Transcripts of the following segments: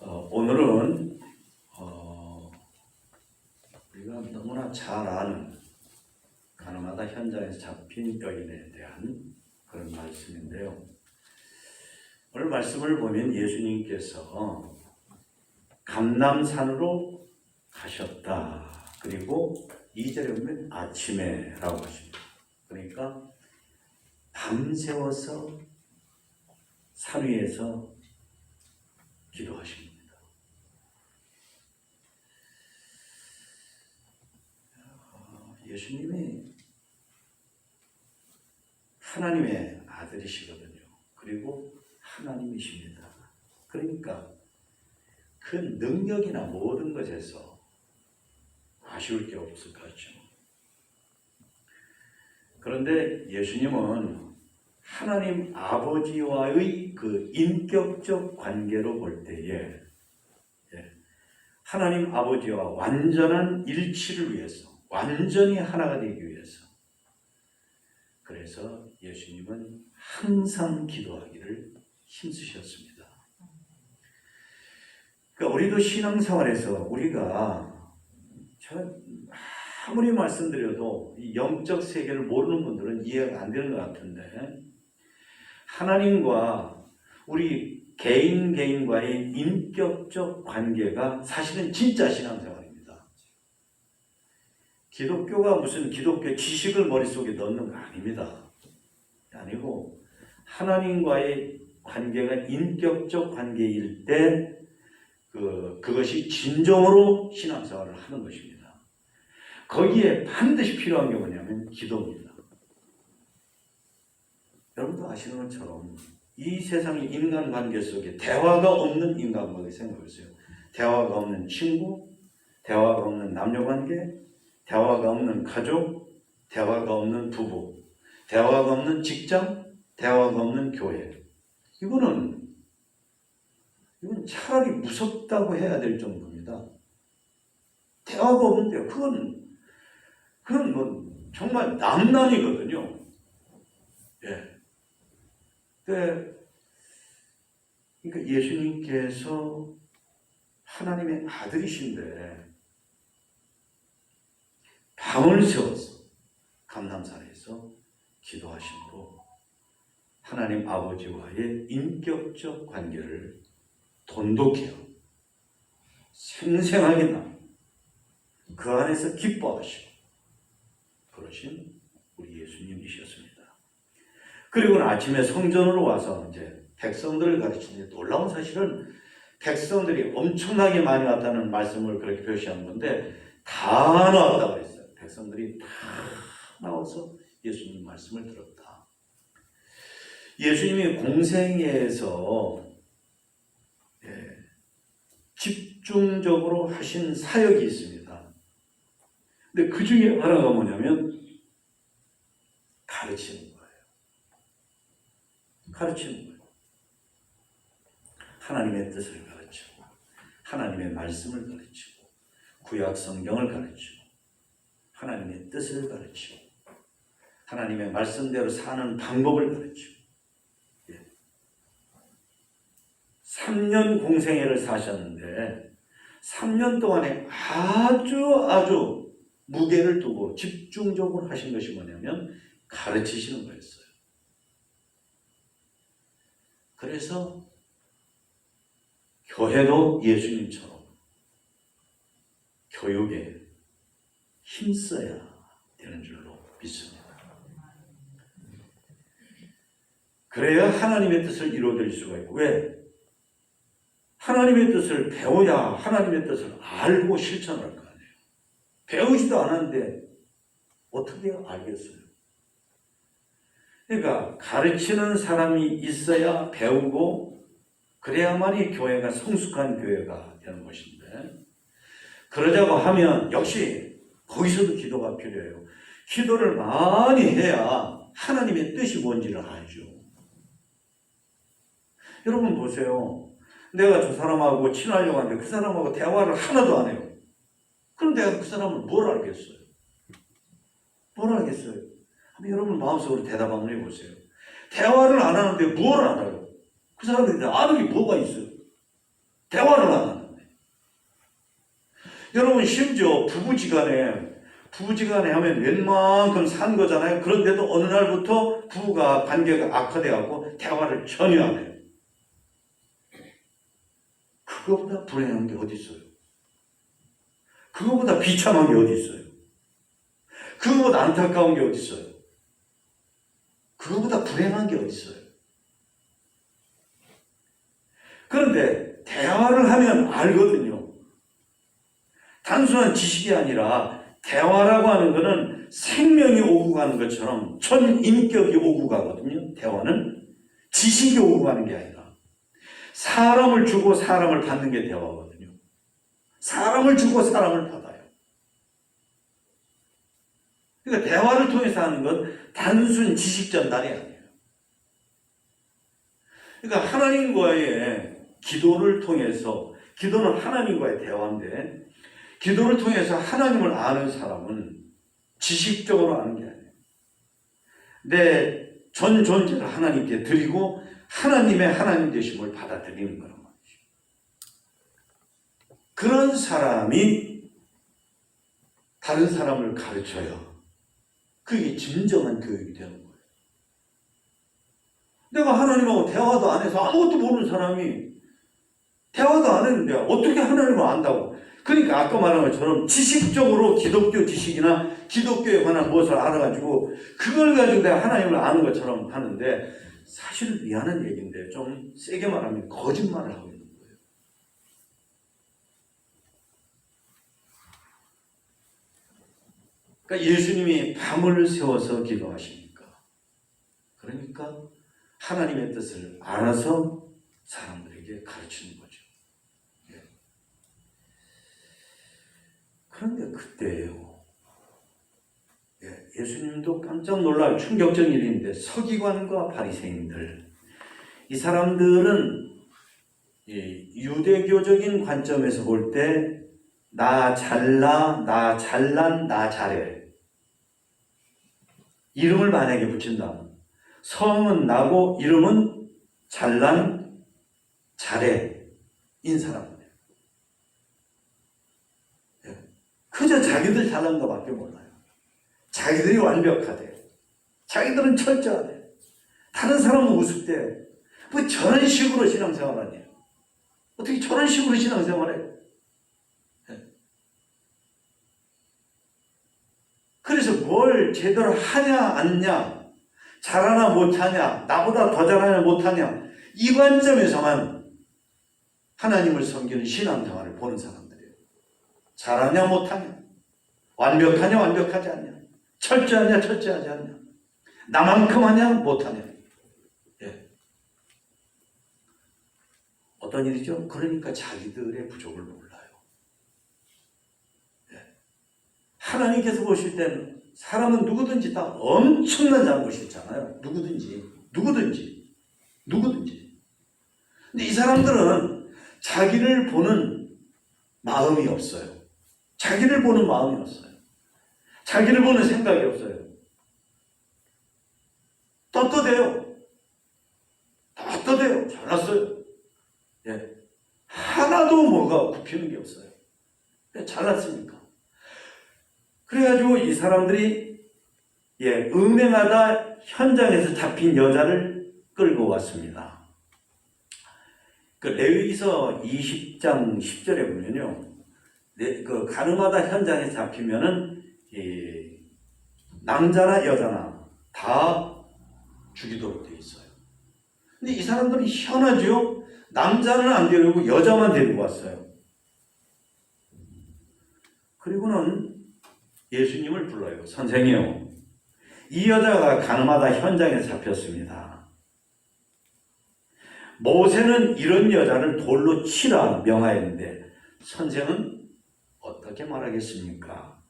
오늘은 우리가 너무나 잘 아는 가나마다 현장에서 잡힌 여인에 대한 그런 말씀인데요. 오늘 말씀을 보면 예수님께서 감람산으로 가셨다. 그리고 2절에 보면 아침에라고 하십니다. 그러니까 밤새워서 산 위에서 기도하십니다. 예수님이 하나님의 아들이시거든요. 그리고 하나님이십니다. 그러니까 그 능력이나 모든 것에서 아쉬울 게 없을 것 같죠. 그런데 예수님은 하나님 아버지와의 그 인격적 관계로 볼 때에 하나님 아버지와 완전한 일치를 위해서, 완전히 하나가 되기 위해서, 그래서 예수님은 항상 기도하기를 힘쓰셨습니다. 그러니까 우리도 신앙생활에서 우리가 아무리 말씀드려도 이 영적 세계를 모르는 분들은 이해가 안 되는 것 같은데, 하나님과 우리 개인과의 인격적 관계가 사실은 진짜 신앙생활입니다. 기독교가 무슨 기독교 지식을 머릿속에 넣는 거 아닙니다. 아니고 하나님과의 관계가 인격적 관계일 때 그것이 진정으로 신앙생활을 하는 것입니다. 거기에 반드시 필요한 게 뭐냐면 기도입니다. 여러분도 아시는 것처럼 이 세상의 인간관계 속에 대화가 없는 인간관계 생각해보세요. 대화가 없는 친구, 대화가 없는 남녀관계, 대화가 없는 가족, 대화가 없는 부부, 대화가 없는 직장, 대화가 없는 교회. 이건 차라리 무섭다고 해야 될 정도입니다. 대화가 없는데요. 그건 뭐 정말 낭난이거든요. 그러니까 예수님께서 하나님의 아들이신데 밤을 새워서 감람산에서 기도하심으로 하나님 아버지와의 인격적 관계를 돈독히 하고 생생하게 나누고 그 안에서 기뻐하시고 그러신 우리 예수님이셨습니다. 그리고는 아침에 성전으로 와서 이제 백성들을 가르치는데, 놀라운 사실은 백성들이 엄청나게 많이 왔다는 말씀을 그렇게 표시한 건데 다 나왔다고 했어요. 백성들이 다 나와서 예수님 말씀을 들었다. 예수님이 공생애에서 집중적으로 하신 사역이 있습니다. 근데 그 중에 하나가 뭐냐면 가르치는 거예요. 가르치는 거예요. 하나님의 뜻을 가르치고, 하나님의 말씀을 가르치고, 구약 성경을 가르치고, 하나님의 뜻을 가르치고, 하나님의 말씀대로 사는 방법을 가르치고, 3년 공생애를 사셨는데 3년 동안에 아주 무게를 두고 집중적으로 하신 것이 뭐냐면 가르치시는 거였어요. 그래서 교회도 예수님처럼 교육에 힘써야 되는 줄로 믿습니다. 그래야 하나님의 뜻을 이루어드릴 수가 있고, 왜? 하나님의 뜻을 배워야 하나님의 뜻을 알고 실천할 거 아니에요. 배우지도 않았는데 어떻게 알겠어요? 그러니까 가르치는 사람이 있어야 배우고, 그래야만이 교회가 성숙한 교회가 되는 것인데, 그러자고 하면 역시 거기서도 기도가 필요해요. 기도를 많이 해야 하나님의 뜻이 뭔지를 알죠. 여러분 보세요. 내가 저 사람하고 친하려고 하는데 그 사람하고 대화를 하나도 안 해요. 그럼 내가 그 사람을 뭘 알겠어요? 뭘 알겠어요? 여러분 마음속으로 대답 한번 해보세요. 대화를 안 하는데 뭘 알아요? 그 사람들이 아는 게 뭐가 있어요? 대화를 안 하는데. 여러분 심지어 부부지간에 하면 웬만큼 산 거잖아요. 그런데도 어느 날부터 부부가 관계가 악화돼 갖고 대화를 전혀 안 해요. 그거보다 불행한 게 어디 있어요? 그거보다 비참한 게 어디 있어요? 그거보다 안타까운 게 어디 있어요? 그거보다 불행한 게 어디 있어요? 그런데 대화를 하면 알거든요. 단순한 지식이 아니라 대화라고 하는 것은 생명이 오고 가는 것처럼 전인격이 오고 가거든요. 대화는 지식이 오고 가는 게 아니라 사람을 주고 사람을 받는 게 대화거든요. 사람을 주고 사람을 받아요. 그러니까 대화를 통해서 하는 건 단순 지식 전달이 아니에요. 그러니까 하나님과의 기도를 통해서, 기도는 하나님과의 대화인데, 기도를 통해서 하나님을 아는 사람은 지식적으로 아는 게 아니에요. 내 전 존재를 하나님께 드리고 하나님의 하나님 되심을 받아들이는 거란 말이죠. 그런 사람이 다른 사람을 가르쳐요. 그게 진정한 교육이 되는 거예요. 내가 하나님하고 대화도 안 해서 아무것도 모르는 사람이 대화도 안 했는데 어떻게 하나님을 안다고? 그러니까 아까 말한 것처럼 지식적으로 기독교 지식이나 기독교에 관한 무엇을 알아가지고 그걸 가지고 내가 하나님을 아는 것처럼 하는데, 사실 미안한 얘기인데 좀 세게 말하면 거짓말을 하고 있는 거예요. 그러니까 예수님이 밤을 새워서 기도하시니까, 그러니까 하나님의 뜻을 알아서 사람들에게 가르치는 거죠. 그런데 그때예요. 예수님도 깜짝 놀랄 충격적인 일인데, 서기관과 바리새인들, 이 사람들은 유대교적인 관점에서 볼 때 나 잘나, 나 잘난, 나 잘해. 이름을 만약에 붙인다면 성은 나고 이름은 잘난, 잘해 인 사람이에요. 그저 자기들 잘난 것밖에 몰라요. 자기들이 완벽하대. 자기들은 철저하대. 다른 사람은 우습대. 뭐 저런 식으로 신앙생활하냐? 어떻게 저런 식으로 신앙생활해? 그래서 뭘 제대로 하냐 안냐, 잘하나 못하냐, 나보다 더 잘하냐 못하냐, 이 관점에서만 하나님을 섬기는 신앙생활을 보는 사람들이에요. 잘하냐 못하냐, 완벽하냐 완벽하지 않냐, 철저하냐 철저하지 않냐, 나만큼 하냐 못하냐. 어떤 일이죠? 그러니까 자기들의 부족을 몰라요. 하나님께서 보실 때는 사람은 누구든지 다 엄청난 잘못이 있잖아요. 누구든지. 근데 이 사람들은 자기를 보는 마음이 없어요. 자기를 보는 생각이 없어요. 떳떳해요. 잘났어요. 하나도 뭐가 굽히는 게 없어요. 잘났으니까. 그래가지고 이 사람들이 음행하다 현장에서 잡힌 여자를 끌고 왔습니다. 그 레위기서 20장 10절에 보면요, 그 가늠하다 현장에 잡히면은 남자나 여자나 다 죽이도록 되어 있어요. 근데 이 사람들이 희한하죠. 남자는 안 데리고 여자만 데리고 왔어요. 그리고는 예수님을 불러요. 선생이요, 이 여자가 가늠하다 현장에 잡혔습니다. 모세는 이런 여자를 돌로 치라 명하였는데 선생은 어떻게 말하겠습니까?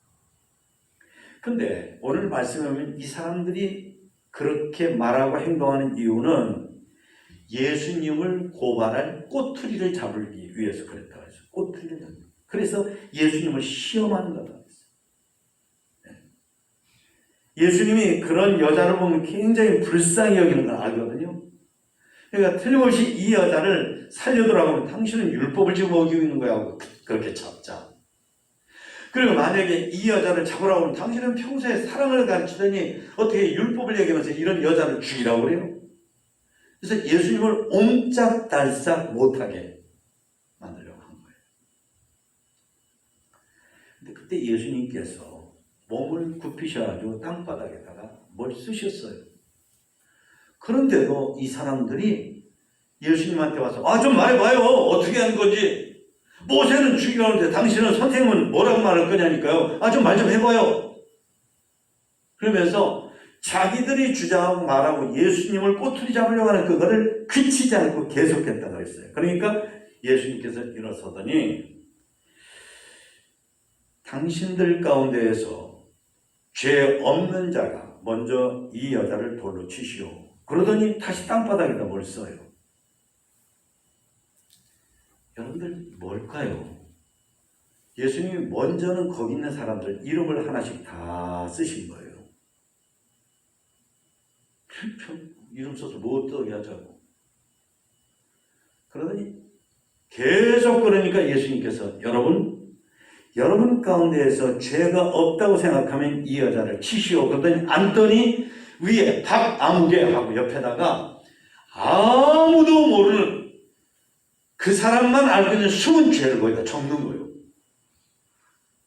근데 오늘 말씀에 보면 이 사람들이 그렇게 말하고 행동하는 이유는 예수님을 고발할 꼬투리를 잡기 위해서 그랬다고 했어요. 꼬투리를 잡기. 그래서 예수님을 시험하는 거다. 예수님이 그런 여자를 보면 굉장히 불쌍히 여기는 걸 알거든요. 그러니까 틀림없이 이 여자를 살려두라고 하면 당신은 율법을 지금 어기고 있는 거야 하고 그렇게 잡자. 그리고 만약에 이 여자를 잡으라고 하면 당신은 평소에 사랑을 가르치더니 어떻게 율법을 얘기하면서 이런 여자를 죽이라고 그래요? 그래서 예수님을 옴짝달싹 못하게 만들려고 한 거예요. 근데 그때 예수님께서 몸을 굽히셔가지고 땅바닥에다가 뭘 쓰셨어요. 그런데도 이 사람들이 예수님한테 와서 좀 말해봐요. 어떻게 하는 건지. 모세는 죽이라는데 당신은 선생님은 뭐라고 말할 거냐니까요. 좀 말 좀 해봐요. 그러면서 자기들이 주장하고 말하고 예수님을 꼬투리 잡으려고 하는 그거를 그치지 않고 계속했다고 그랬어요. 그러니까 예수님께서 일어서더니 당신들 가운데에서 죄 없는 자가 먼저 이 여자를 돌로 치시오. 그러더니 다시 땅바닥에다 뭘 써요. 여러분들 뭘까요? 예수님이 먼저는 거기 있는 사람들 이름을 하나씩 다 쓰신 거예요. 이름 써서 뭐 어떻게 하자고. 그러더니 계속 그러니까 예수님께서 여러분 가운데에서 죄가 없다고 생각하면 이 여자를 치시오. 그러더니 앉더니 위에 밥 아무개 하고 옆에다가 아무도 모르는 그 사람만 알고 있는 숨은 죄를 거기다 적는 거예요.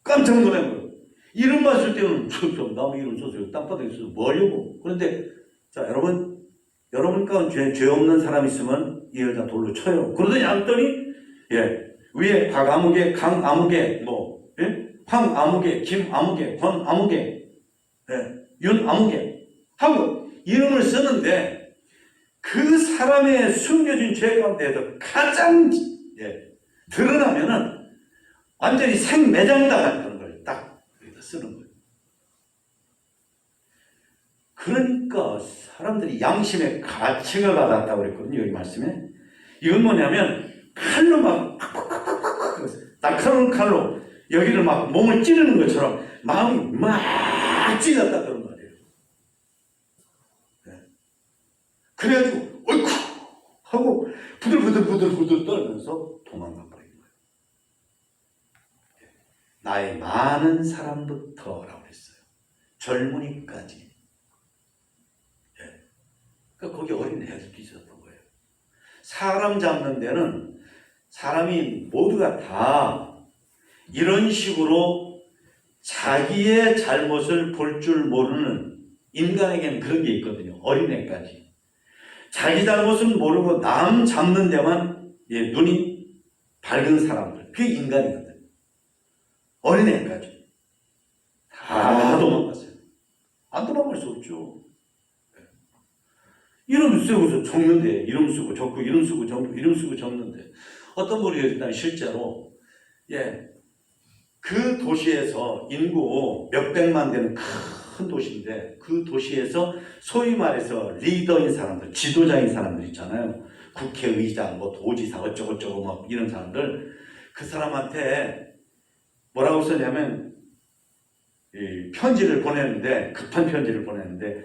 깜짝 놀란 거예요. 이름만 쓸 때는 나무 이름 써서 땅바닥에 써서 뭐 하려고. 그런데 자 여러분 가운데 죄 없는 사람 있으면 이 여자 돌로 쳐요. 그러더니 앉더니 위에 박 아무개, 강 아무개, 황 아무개, 김 아무개, 권 아무개, 윤 아무개 하고 이름을 쓰는데 그 사람의 숨겨진 죄 가운데에서 가장 드러나면은 완전히 생매장당하는 걸 딱 여기다 쓰는 거예요. 그러니까 사람들이 양심의 가책을 받았다고 그랬거든요. 여기 말씀에. 이건 뭐냐면 칼로 막 날카로운 칼로 여기를 막 몸을 찌르는 것처럼 마음이 막 찢었다 그런 말이에요. 그래가지고 어이쿠 하고 부들부들 떨면서 도망가 버린 거예요. 나이 많은 사람부터라고 했어요. 젊은이까지. 그러니까 거기 어린 애들도 있었던 거예요. 사람 잡는 데는 사람이 모두가 다 이런 식으로 자기의 잘못을 볼 줄 모르는 인간에게는 그런 게 있거든요. 어린애까지. 자기 잘못은 모르고 남 잡는 데만 눈이 밝은 사람들. 그게 인간이거든. 어린애까지. 다 도망갔어요. 안 도망갈 수 없죠. 이름 쓰고서 적는데 이름 쓰고 적고 이름 쓰고 적고 이름 쓰고 적는데 어떤 분이 일단 실제로 그 도시에서 인구 몇백만 되는 큰 도시인데 그 도시에서 소위 말해서 리더인 사람들, 지도자인 사람들 있잖아요. 국회의장, 도지사 어쩌고저쩌고 막 이런 사람들 그 사람한테 뭐라고 썼냐면 편지를 보내는데 급한 편지를 보내는데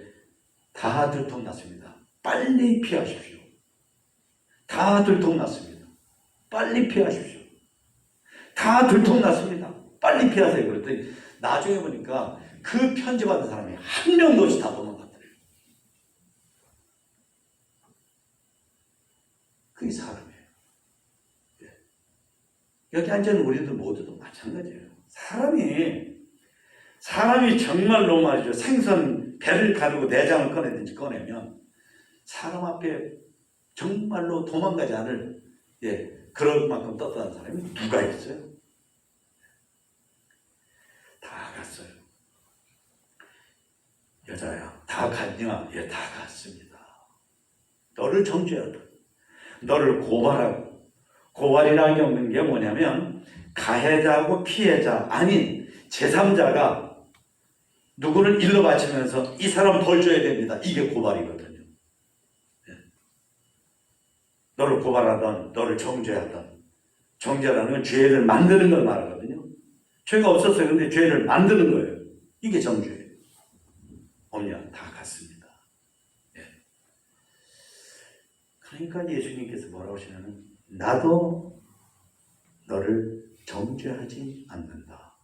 다 들통났습니다. 빨리 피하십시오. 다 들통났습니다. 빨리 피하십시오. 다 들통났습니다. 빨리 피하세요. 그랬더니 나중에 보니까 그 편지 받은 사람이 한 명도 없이 다 도망갔더래요. 그게 사람이에요. 여기 앉아있는 우리들 모두도 마찬가지예요. 사람이 정말로 말이죠. 생선 배를 가지고 내장을 꺼내든지 꺼내면 사람 앞에 정말로 도망가지 않을 그럴 만큼 떳떳한 사람이 누가 있어요? 다 갔어요. 여자야, 다 갔냐? 다 갔습니다. 너를 정죄하다. 너를 고발하고. 고발이라는 게 없는 게 뭐냐면 가해자하고 피해자 아닌 제3자가 누구를 일러 바치면서 이 사람 벌 줘야 됩니다. 이게 고발이거든요. 너를 고발하던 너를 정죄하던. 정죄라는 건 죄를 만드는 걸 말하거든요. 죄가 없었어요. 근데 죄를 만드는 거예요. 이게 정죄예요. 없냐? 다 갔습니다. 그러니까 예수님께서 뭐라고 하시냐면 나도 너를 정죄하지 않는다.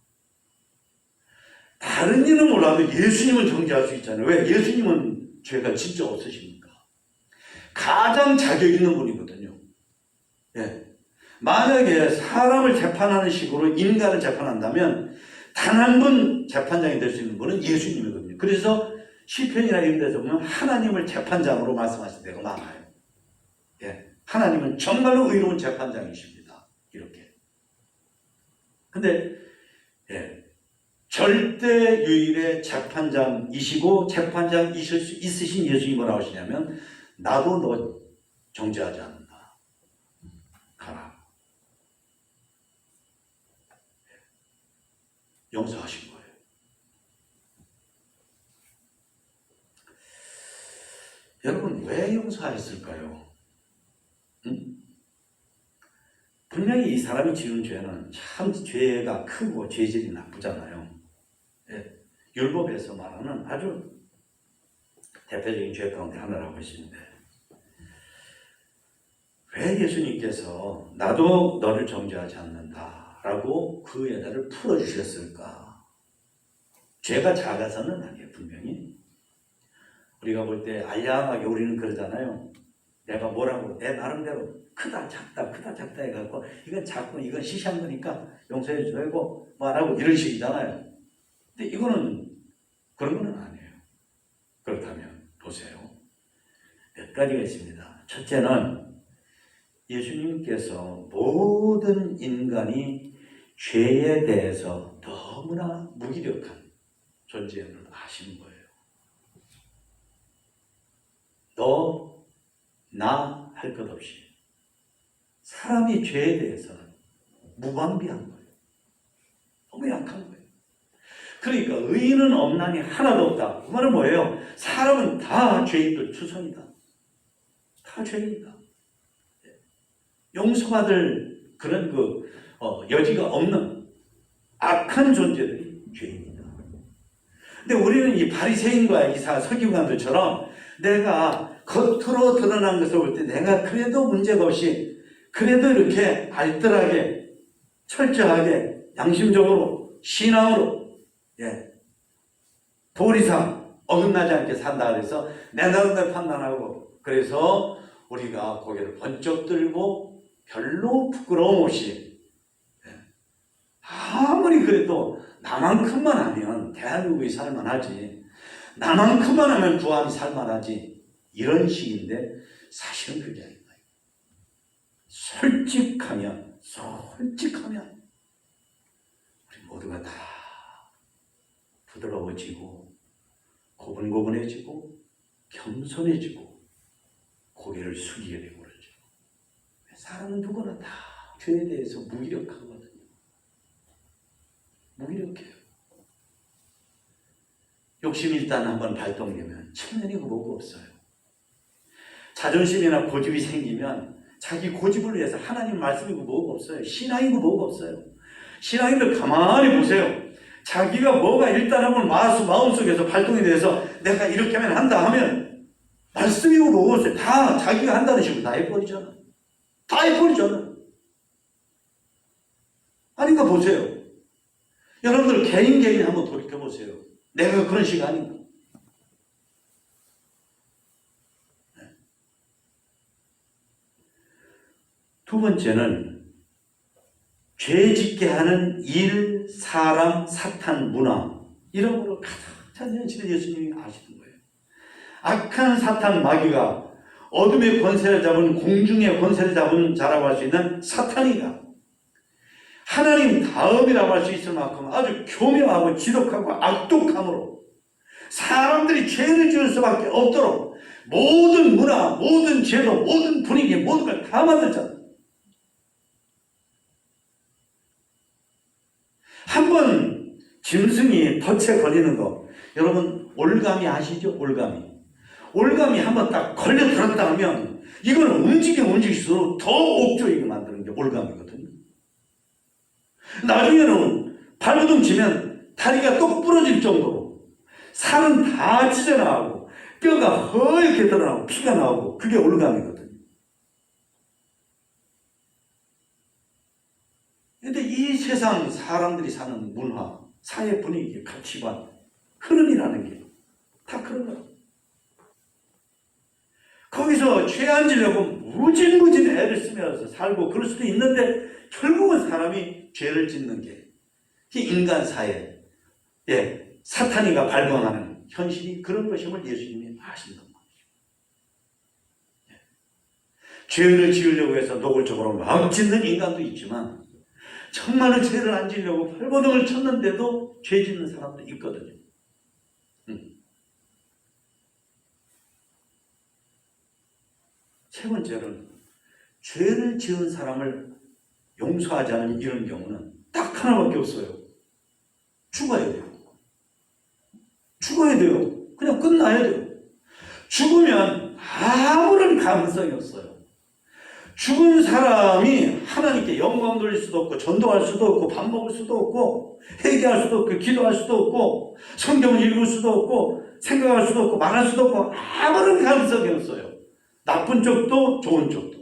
다른 이는 몰라도 예수님은 정죄할 수 있잖아요. 왜? 예수님은 죄가 진짜 없으십니까? 가장 자격 있는 분이거든요. 예. 만약에 사람을 재판하는 식으로 인간을 재판한다면 단 한 분 재판장이 될 수 있는 분은 예수님이거든요. 그래서 시편이나 이런 데서 보면 하나님을 재판장으로 말씀하신 데가 많아요. 예. 하나님은 정말로 의로운 재판장이십니다. 이렇게. 근데 예. 절대 유일의 재판장이시고 재판장이실 수 있으신 예수님이 뭐라고 하시냐면 나도 너 정죄하지 않는다. 가라. 용서하신 거예요. 여러분 왜 용서했을까요? 응? 분명히 이 사람이 지은 죄는 참 죄가 크고 죄질이 나쁘잖아요. 예. 율법에서 말하는 아주 대표적인 죄 가운데 하나라고 하시는데 왜 예수님께서 나도 너를 정죄하지 않는다 라고 그 여자를 풀어주셨을까? 죄가 작아서는 아니에요. 분명히 우리가 볼 때 알량하게 우리는 그러잖아요. 내가 뭐라고 내 나름대로 크다 작다 크다 작다 해갖고 이건 작고 이건 시시한 거니까 용서해 주고 말하고 이런 식이잖아요. 근데 이거는 그런 거는 아니에요. 그렇다면 보세요. 몇 가지가 있습니다. 첫째는 예수님께서 모든 인간이 죄에 대해서 너무나 무기력한 존재를 아시는 거예요. 너, 나 할 것 없이 사람이 죄에 대해서는 무방비한 거예요. 너무 약한 거예요. 그러니까 의인은 없나니 하나도 없다. 그 말은 뭐예요? 사람은 다 죄인들 투성이다. 다 죄인이다. 용서받을 그런 여지가 없는 악한 존재들이 죄인이다. 근데 우리는 이 바리새인과 이 서기관들처럼 내가 겉으로 드러난 것을 볼 때 내가 그래도 문제가 없이 그래도 이렇게 알뜰하게 철저하게 양심적으로 신앙으로 도리상 어긋나지 않게 산다 그래서 내 나름대로 판단하고 그래서 우리가 고개를 번쩍 들고 별로 부끄러움 없이 아무리 그래도 나만큼만 하면 대한민국이 살만하지 나만큼만 하면 부안이 살만하지 이런 식인데 사실은 그게 아니다. 솔직하면 우리 모두가 다 부드러워지고 고분고분해지고 겸손해지고 고개를 숙이게 되고 그러죠. 사람은 누구나 다 죄에 대해서 무기력하거든요. 무기력해요. 욕심이 일단 한번 발동되면 천년이고 뭐고 없어요. 자존심이나 고집이 생기면 자기 고집을 위해서 하나님 말씀이고 뭐고 없어요. 신앙이고 뭐고 없어요. 신앙인들 가만히 보세요. 자기가 뭐가 일단 한번 마음속에서 발동이 돼서 내가 이렇게 하면 한다 하면 말씀이고 뭐고 없어요. 다 자기가 한다는 식으로 다 해버리잖아. 다 해버리잖아. 아닌가 보세요. 여러분들 개인 한번 돌이켜보세요. 내가 그런 식이 아닌가. 두 번째는 죄 짓게 하는 일, 사람, 사탄, 문화 이런 거로 가득 찬 현실을 예수님이 아시는 거예요. 악한 사탄 마귀가 어둠의 권세를 잡은 공중의 권세를 잡은 자라고 할 수 있는 사탄이가 하나님 다음이라고 할 수 있을 만큼 아주 교묘하고 지독하고 악독함으로 사람들이 죄를 지을 수밖에 없도록 모든 문화, 모든 제도, 모든 분위기, 모든 걸 다 만들잖아요. 한번 짐승이 덫에 걸리는 거 여러분 올가미 아시죠? 올가미 한번 딱 걸려 들었다 하면 이거는 움직일수록 더 옥조이게 만드는 게 올가미거든요. 나중에는 발버둥 치면 다리가 똑 부러질 정도로 살은 다 찢어나가고 뼈가 허옇게 드러나고 피가 나오고 그게 올가미거든요. 근데 이 세상 사람들이 사는 문화, 사회 분위기, 가치관, 흐름이라는 게 다 그런 거예요. 거기서 죄 안 지려고 무진무진 애를 쓰면서 살고 그럴 수도 있는데 결국은 사람이 죄를 짓는 게 인간 사회, 사탄이가 발광하는 현실이 그런 것임을 예수님이 아신단 말이죠. 죄를 지으려고 해서 노골적으로 막 짓는 인간도 있지만 정말로 죄를 안 지으려고 발버둥을 쳤는데도 죄 짓는 사람도 있거든요. 세 번째는 죄를 지은 사람을 용서하지 않은 이런 경우는 딱 하나밖에 없어요. 죽어야 돼요. 죽어야 돼요. 그냥 끝나야 돼요. 죽으면 아무런 가능성이 없어요. 죽은 사람이 하나님께 영광 돌릴 수도 없고 전도할 수도 없고 밥 먹을 수도 없고 회개할 수도 없고 기도할 수도 없고 성경을 읽을 수도 없고 생각할 수도 없고 말할 수도 없고 아무런 가능성이 없어요. 나쁜 쪽도 좋은 쪽도.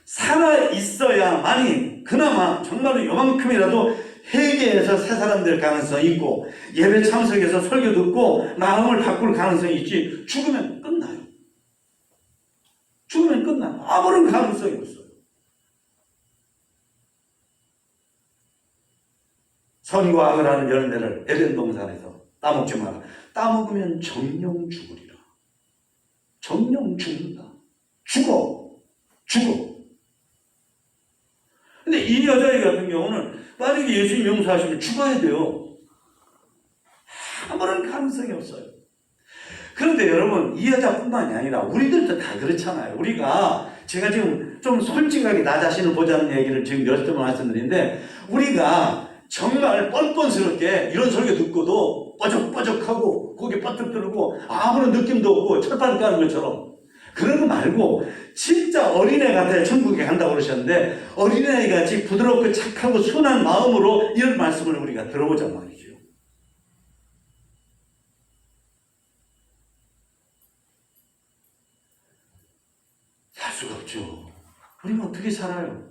살아있어야만이 그나마 정말로 요만큼이라도 회개해서 새 사람 될 가능성이 있고 예배 참석해서 설교 듣고 마음을 바꿀 가능성이 있지. 죽으면 끝나요. 죽으면 끝나요. 아무런 가능성이 없어요. 선과 악을 하는 열매를 에덴 동산에서 따먹지 마라. 따먹으면 정령 죽으리라. 정령 죽는다. 죽어. 근데 이 여자애 같은 경우는 만약에 예수님 용서하시면 죽어야 돼요. 아무런 가능성이 없어요. 그런데 여러분, 이 여자뿐만이 아니라 우리들도 다 그렇잖아요. 우리가 제가 지금 좀 솔직하게 나 자신을 보자는 얘기를 지금 몇 번을 말씀드리는데 우리가 정말 뻔뻔스럽게 이런 설교 듣고도 뻐적뻐적하고 고개 뻗뜩 들고 아무런 느낌도 없고 철판 까는 것처럼 그런 거 말고 진짜 어린애 같아요. 천국에 간다고 그러셨는데 어린애같이 부드럽고 착하고 순한 마음으로 이런 말씀을 우리가 들어보자 말이죠. 살 수가 없죠. 우리가 어떻게 살아요?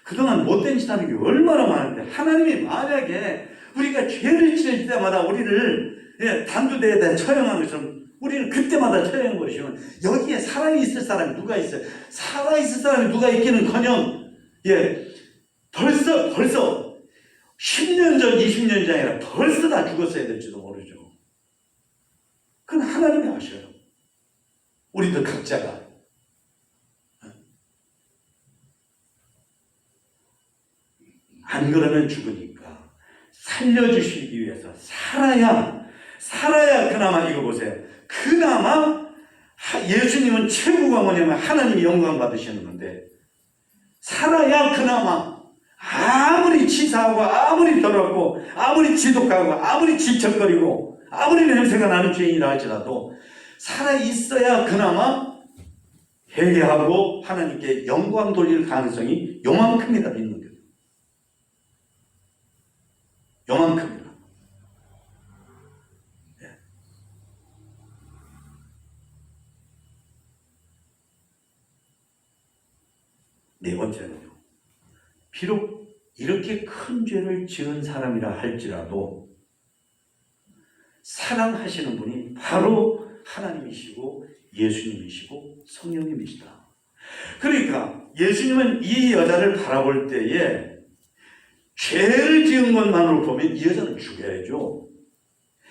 그동안 못된 짓 하는 게 얼마나 많은데 하나님이 만약에 우리가 죄를 지을 때마다 우리를 단두대에다 처형한 것처럼 우리는 그때마다 처형해버리시면 여기에 살아있을 사람이 누가 있어요? 살아있을 사람이 누가 있기는커녕 벌써 10년 전 20년 전이 아니라 벌써 다 죽었어야 될지도 모르죠. 그건 하나님이 아셔요. 우리들 각자가. 안 그러면 죽으니까 살려주시기 위해서 살아야 그나마 이거 보세요. 그나마 예수님은 최고가 뭐냐면 하나님이 영광 받으시는 건데 살아야 그나마 아무리 치사하고 아무리 더럽고 아무리 지독하고 아무리 질척거리고 아무리 냄새가 나는 죄인이라 할지라도 살아있어야 그나마 회개하고 하나님께 영광 돌릴 가능성이 요만큼이라도 있는 거예요. 요만큼이라. 네 번째는요. 비록 이렇게 큰 죄를 지은 사람이라 할지라도 사랑하시는 분이 바로 하나님이시고 예수님이시고 성령님이시다. 그러니까 예수님은 이 여자를 바라볼 때에 죄를 지은 것만으로 보면 이 여자는 죽여야죠.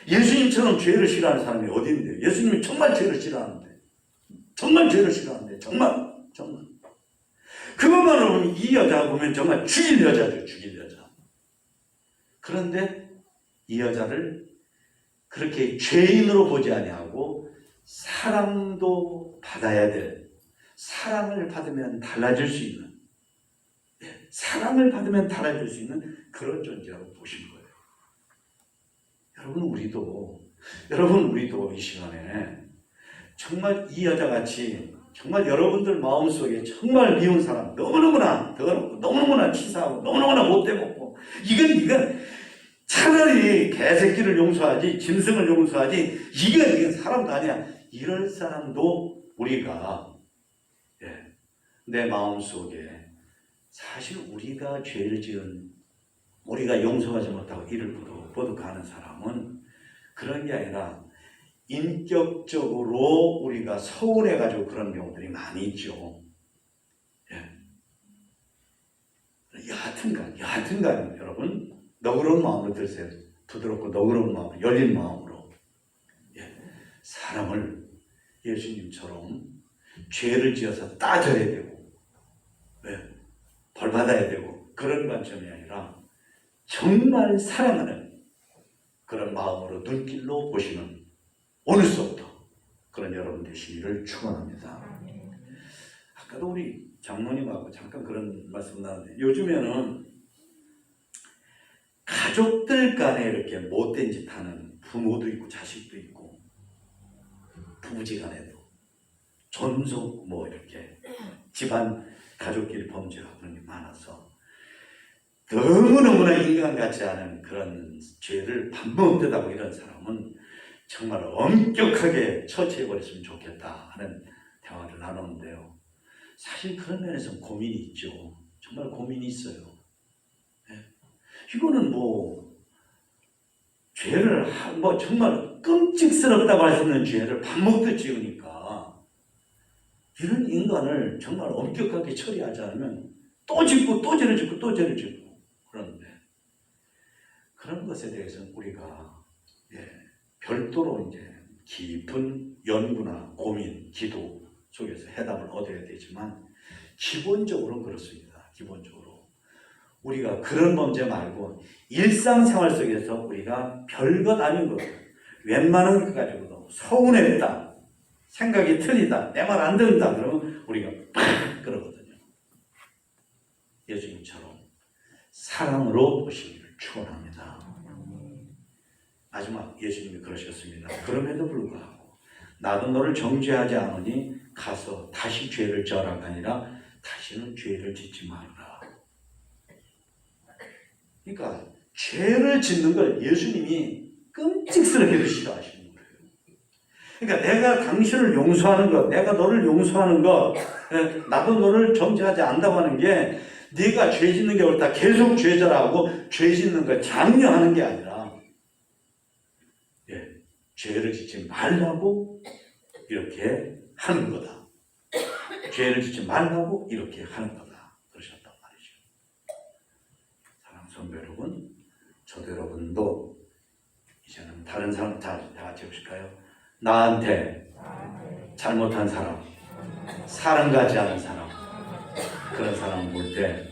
예수님처럼 죄를 싫어하는 사람이 어디 있는데요? 예수님이 정말 죄를 싫어하는데 정말 그것만으로 보면 이 여자 보면 정말 죽일 여자죠. 죽일 여자. 그런데 이 여자를 그렇게 죄인으로 보지 아니하고 사랑도 받아야 될, 사랑을 받으면 달라질 수 있는, 사랑을 받으면 달라질 수 있는 그런 존재라고 보신 거예요. 여러분 우리도 이 시간에 정말 이 여자같이 정말 여러분들 마음속에 정말 미운 사람, 너무너무나 더럽고 너무너무나 치사하고 너무너무나 못되먹고 이건 차라리 개새끼를 용서하지 짐승을 용서하지 이건 사람도 아니야. 이럴 사람도 우리가 내 마음속에 사실 우리가 죄를 지은, 우리가 용서하지 못하고 이를 거듭하는 사람은 그런 게 아니라 인격적으로 우리가 서운해가지고 그런 경우들이 많이 있죠. 예. 여하튼간 여러분, 너그러운 마음으로 들으세요. 부드럽고 너그러운 마음, 열린 마음으로. 예. 사람을 예수님처럼 죄를 지어서 따져야 되고, 예. 벌 받아야 되고, 그런 관점이 아니라 정말 사랑하는 그런 마음으로 눈길로 보시는 오늘서부터 그런 여러분 되시기를 축원합니다. 아까도 우리 장로님하고 잠깐 그런 말씀 나왔는데, 요즘에는 가족들 간에 이렇게 못된 짓 하는 부모도 있고 자식도 있고, 부부지간에도 존속 이렇게 집안 가족끼리 범죄하고 그런 게 많아서 너무너무나 인간 같지 않은 그런 죄를 반복되다고 이런 사람은 정말 엄격하게 처치해버렸으면 좋겠다 하는 대화를 나누는데요. 사실 그런 면에서는 고민이 있죠. 정말 고민이 있어요. 네. 이거는 죄를 정말 끔찍스럽다고 할 수 있는 죄를 반복되어 지으니까 이런 인간을 정말 엄격하게 처리하지 않으면 또 짓고 또 죄를 짓고 또 죄를 짓고 그런데 그런 것에 대해서는 우리가 별도로 이제 깊은 연구나 고민, 기도 속에서 해답을 얻어야 되지만 기본적으로는 그렇습니다. 기본적으로 우리가 그런 범죄 말고 일상생활 속에서 우리가 별것 아닌 것, 웬만한 것 가지고도 서운했다, 생각이 틀리다, 내 말 안 듣는다 그러면 우리가 팍 그러거든요. 예수님처럼 사랑으로 보시기를 축원합니다. 마지막 예수님이 그러셨습니다. 그럼에도 불구하고 나도 너를 정죄하지 않으니 가서 다시 죄를 저라가 아니라 다시는 죄를 짓지 말라. 그러니까 죄를 짓는 걸 예수님이 끔찍스럽게도 싫어하시는 거예요. 그러니까 내가 당신을 용서하는 것, 내가 너를 용서하는 것, 나도 너를 정죄하지 않는다고 하는 게 네가 죄 짓는 게 옳다, 계속 죄절하고 죄 짓는 걸 장려하는 게 아니라 죄를 짓지 말라고 이렇게 하는 거다. 죄를 짓지 말라고 이렇게 하는 거다. 그러셨단 말이죠. 사랑하는 성도 여러분, 저도 여러분도 이제는 다른 사람 다 같이 해보실까요? 나한테 잘못한 사람, 사랑가지 않은 사람, 그런 사람 볼 때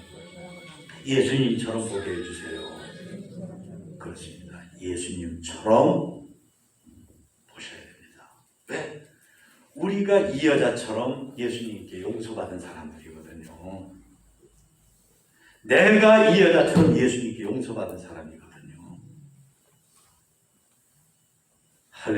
예수님처럼 보게 해주세요. 그렇습니다. 예수님처럼 보셔야 됩니다. 왜? 우리가 이 여자처럼 예수님께 용서받은 사람들이거든요. 내가 이 여자처럼 예수님께 용서받은 사람이거든요.